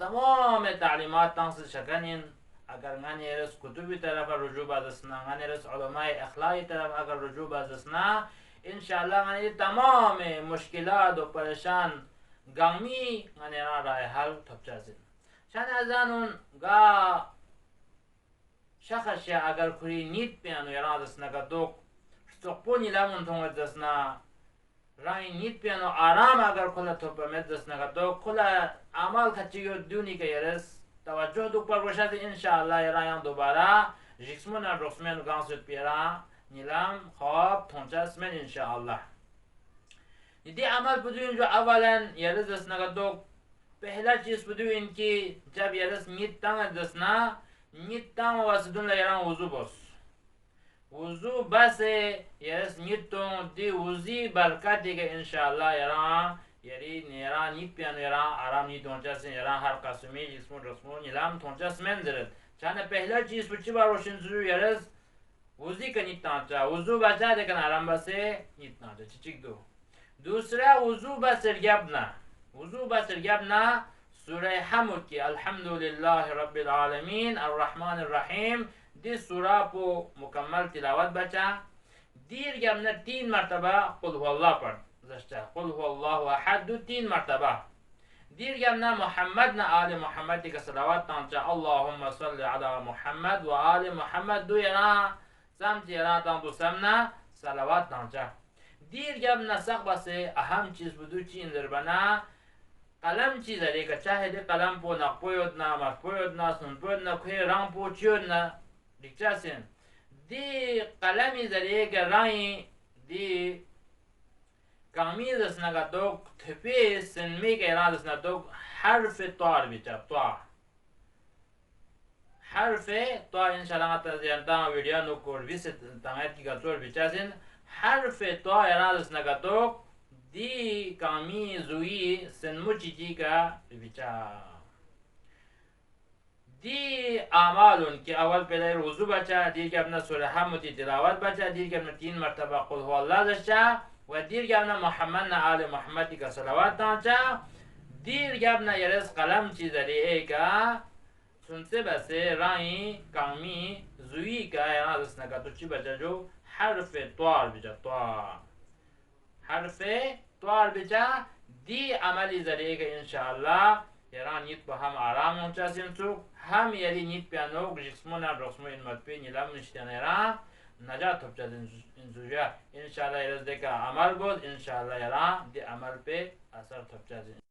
tamam تعلیمات تانس شکنین اگر من یرس کتبی طرف رجوع بازسنا من یرس علماء اخلاقی طرف اگر رجوع بازسنا انشاءالله من تمام مشکلات و پریشان گامی من yana راه حل تبچازین شان ازانون گا شخص اگر کری نیت پیانو yana دسنا کا دوک سقپونی لامون تونگ دسنا رای نیت پیانو آرام اگر کلا توپا مدرس نگا دو کلا عمل کچیو دونی که یرس توجه دو پر باشد انشاءالله رایان دوباره جسمون رسمن گانسود پیرا نیلام خواب تونچاس من انشاءالله ندی عمل بدوین جو اولا یرس دست نگا دو پہلا چیز بدوین که جب یرس نیت تانگ دسنا نیت تانگ واسدون لیران وضو بس وضو بس یرس نیتون دی وضی برکت دیگه انشاءالله یران یری نیران نیت پیانو یران آرام نیت تونچاسین یران هر قسمی جسمون رسمون نیلام تونچاس منزرد چانه پہلا چیز پچی بار روشن زرو یرس وضی کا نیت تانچا وضو بچا دیکن آرام بس نیت تانچا چیچک دو دوسرا وضو بس رگبنا سوره حمد کی الحمدلله رب العالمین الرحمن الرحیم دی سورہ کو مکمل تلاوت بچا دیر گمنا 3 مرتبہ قل هو اللہ پڑھ زشتا قل هو اللہ احد 3 مرتبہ دیر گمنا محمد نا آل محمد کا صلوات تانچا اللهم صل علی محمد و آل محمد دو ینا سمت ینا تانتو سمنا صلوات تانچا دیر گمنا سقبہ سے اہم چیز بدو چین دربنا قلم چیز ہے کہ چاہے دے قلم پو نقپویدنا مقپویدنا سنپویدنا کوئی رنگ پو چیودنا دیکچاسین دی قلمی زریگ رای دی کامیز اسنا کا دوک تھپی سنمی کے اراد اسنا دوک حرف طار بیچا طار حرف طار انشاءاللہ تزیانتا ویڈیو نکور بیس تنگیت کی کتور بیچاسین حرف طار اراد اسنا کا دوک دی کامی زوی سنمو چیچی کا بیچا دی اعمالون که اول پیدا وضو بچا دیر که اپنا سوره حمدی تلاوت بچا دیر که اپنا 3 مرتبه قل هو الله دشتا و دیر که اپنا محمد نا آل محمدی کا صلوات تانچا دیر که اپنا یرس قلم چیز ریئے کا سنسے بسے رائی کامی زوی کا یعنی دسنا کا تو چی بچا جو حرف طوار بچا طوار حرف طوار بچا دی عملی ذریعے کا انشاءاللہ یران نیت با هم آرام نونچاسین سوک هم یری نیت پیانوک جسمون رسمو این مدپی نیلام نشتیان یران نجات تبچاد انزوجا انشاءاللہ یرز دیکا عمل بود انشاءاللہ یران دی عمل پی اثر تبچاد